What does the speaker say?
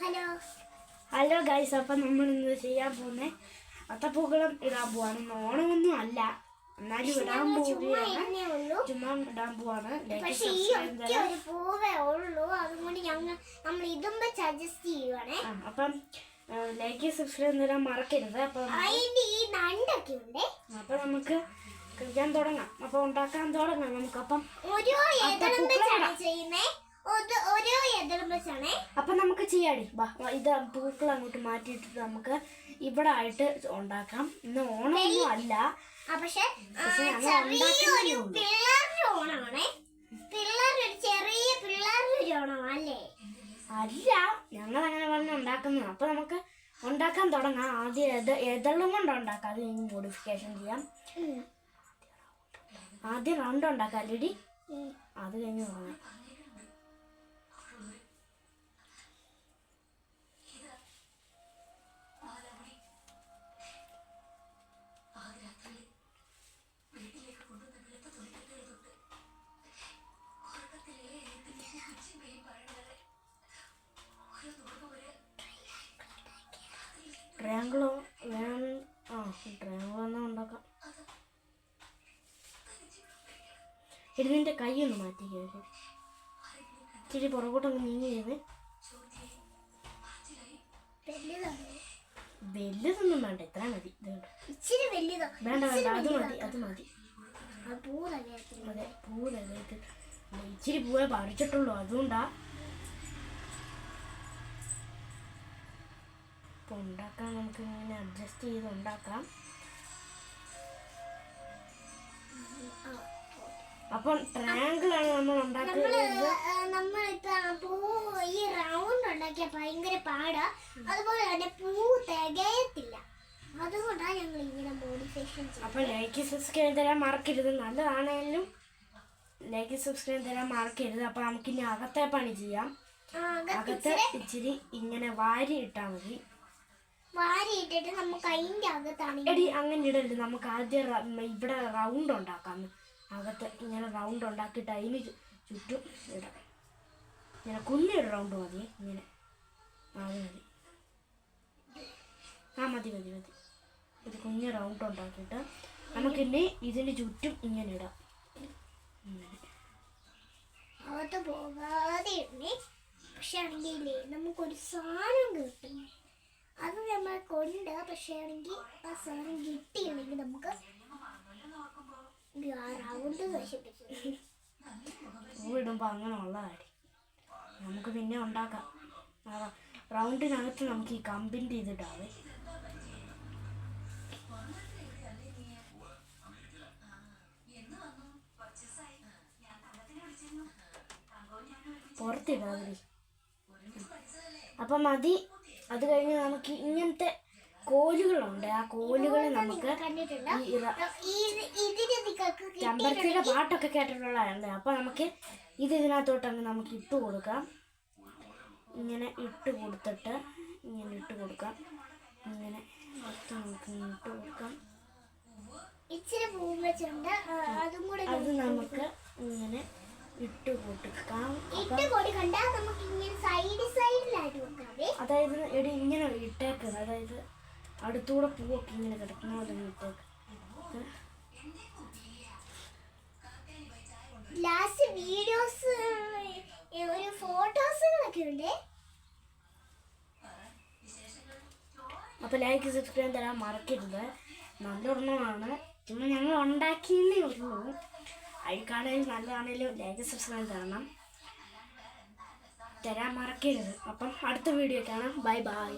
Hello guys, അപ്പം നമ്മൾ ഇന്ന് ചെയ്യാൻ പോകുന്നത് അത്തപ്പൂക്കളം ഇടാൻ പോവാണ്. ഓണമൊന്നും അല്ല, എന്നാലും ഇടാൻ പോവുകയാണ്. ചുമ്മാ ഇടാൻ പോവാണ്. അപ്പം ലൈക്ക് സബ്സ്ക്രൈബ് ചെയ്യാൻ മറക്കരുത്. അപ്പം നമുക്ക് കളിക്കാൻ തുടങ്ങാം. അപ്പം ഉണ്ടാക്കാൻ തുടങ്ങാം നമുക്കപ്പം. അപ്പൊ നമുക്ക് ചെയ്യാടി. ഇത് പൂക്കൾ അങ്ങോട്ട് മാറ്റിയിട്ടിട്ട് നമുക്ക് ഇവിടെ ആയിട്ട് ഉണ്ടാക്കാം. ഇന്ന് ഓണമൊന്നും അല്ല, പക്ഷെ അല്ല, ഞങ്ങൾ അങ്ങനെ പറഞ്ഞ് ഉണ്ടാക്കുന്നത്. അപ്പൊ നമുക്ക് ഉണ്ടാക്കാൻ തുടങ്ങാം. ആദ്യം എതെള്ളം കൊണ്ട് ഉണ്ടാക്കാം, അത് കഴിഞ്ഞ് മോഡിഫിക്കേഷൻ ചെയ്യാം. ആദ്യം റൗണ്ട് ഉണ്ടാക്കാം അല്ലേടി, അത് കഴിഞ്ഞ് തുടങ്ങാം. ട്രയാങ്കിളോ ട്രയാങ്കിൾ എന്നാൽ ഉണ്ടാക്കാം. ഇതിൻ്റെ കൈയൊന്ന് മാറ്റിക്കരുത്, ഇച്ചിരി പുറകോട്ടൊന്ന് നീങ്ങിയത്. വലുതൊന്നും വേണ്ട, ഇത്ര മതി. വേണ്ട വേണ്ട, അത് മതി, അത് മതി. അതെ, പൂവല്ലേ, ഇച്ചിരി പൂവേ പറിച്ചിട്ടുള്ളൂ, അതുകൊണ്ടാ. ഇപ്പം ഉണ്ടാക്കാൻ നമുക്ക് ഇങ്ങനെ അഡ്ജസ്റ്റ് ചെയ്ത് ഉണ്ടാക്കാം. അപ്പം ട്രയാങ്കിൾ ആണ് നമ്മൾ ഉണ്ടാക്കുന്നത്. ഈ റൗണ്ട് ഉണ്ടാക്കിയ ഭയങ്കര പാടാ, അതുപോലെ തന്നെ പൂ തികയത്തില്ല. അതുകൊണ്ടാണ് ഞങ്ങൾ ഇങ്ങനെ മോഡിഫിക്കേഷൻ ചെയ്യുന്നത്. അപ്പം ലൈക്ക് സബ്സ്ക്രൈബ് തരാൻ മറക്കരുത്. നല്ലതാണേലും ലൈക്ക് സബ്സ്ക്രൈബ് തരാൻ മറക്കരുത്. അപ്പം നമുക്കിനി അകത്തെ പണി ചെയ്യാം. അകത്ത് ഇച്ചിരി ഇങ്ങനെ വാരി ഇട്ടാൽ മതി. വാരി ഇട്ടിട്ട് നമുക്ക് അതിൻ്റെ അകത്താണ്. എടി അങ്ങനെ ഇടരുത്, നമുക്ക് ആദ്യം ഇവിടെ റൗണ്ട് ഉണ്ടാക്കാം. അകത്ത് ഇങ്ങനെ റൗണ്ട് ഉണ്ടാക്കിയിട്ട് അതിന് ചുറ്റും ഇടാം. ഇങ്ങനെ കുഞ്ഞൊരു റൗണ്ട് മതി, ഇങ്ങനെ. അത് മതി, മതി മതി മതി. ഒരു കുഞ്ഞ് റൗണ്ട് ഉണ്ടാക്കിയിട്ട് നമുക്കിനി ഇതിന് ചുറ്റും ഇങ്ങനെ ഇടാം. അകത്ത് പോകാതെ പക്ഷെ ആണെങ്കിലേ നമുക്കൊരു സാധനം കിട്ടും. അത് നമ്മൾ കൊണ്ട് പക്ഷെ ആണെങ്കിൽ ആ സാധനം കിട്ടിയില്ലെങ്കിൽ നമുക്ക് റൗണ്ട് പൂവിടുമ്പോൾ അങ്ങനെ ഉള്ളതാടി. നമുക്ക് പിന്നെ ഉണ്ടാക്കാം. റൗണ്ടിനകത്ത് നമുക്ക് ഈ കമ്പിൻ്റെ ഇതിടാവേ. പുറത്തിടാതി. അപ്പം മതി. അത് കഴിഞ്ഞ് നമുക്ക് ഇങ്ങനത്തെ കോലുകളുണ്ട്. ആ കോലുകൾ നമുക്ക് ചെമ്പരത്തിയുടെ പാട്ടൊക്കെ കേട്ടിട്ടുള്ളതല്ലേ. അപ്പം നമുക്ക് ഇതിനകത്തോട്ടങ്ങ് നമുക്ക് ഇട്ട് കൊടുക്കാം. ഇങ്ങനെ ഇട്ട് കൊടുത്തിട്ട് ഇങ്ങനെ ഇട്ട് കൊടുക്കാം. ഇങ്ങനെ നമുക്ക് ഇട്ട് കൊടുക്കാം. അത് നമുക്ക് ഇങ്ങനെ ഇട്ട് കൊടുക്കാം. അതായത് എടി ഇങ്ങനെ ഇട്ടേക്ക്, അതായത് അടുത്തൂടെ പൂവൊക്കെ ഇങ്ങനെ കിടക്കുന്ന പോലെ ഇട്ടേക്ക്. ലാസ്റ്റ് വീഡിയോസ് ഒരു ഫോട്ടോസുകളൊക്കെ ഉണ്ട്. അപ്പോൾ ലൈക്ക് സബ്സ്ക്രൈബ് തരാൻ മറക്കരുത്. നല്ലൊരെണ്ണമാണ്, ചുമ്മാ ഞങ്ങൾ ഉണ്ടാക്കിയെന്നേ ഉള്ളൂ. അഴിക്കാണേലും നല്ലതാണേലും ലൈക്ക് സബ്സ്ക്രൈബ് തരാൻ മറക്കരുത്. അപ്പം അടുത്ത വീഡിയോ കാണാം. Bye bye.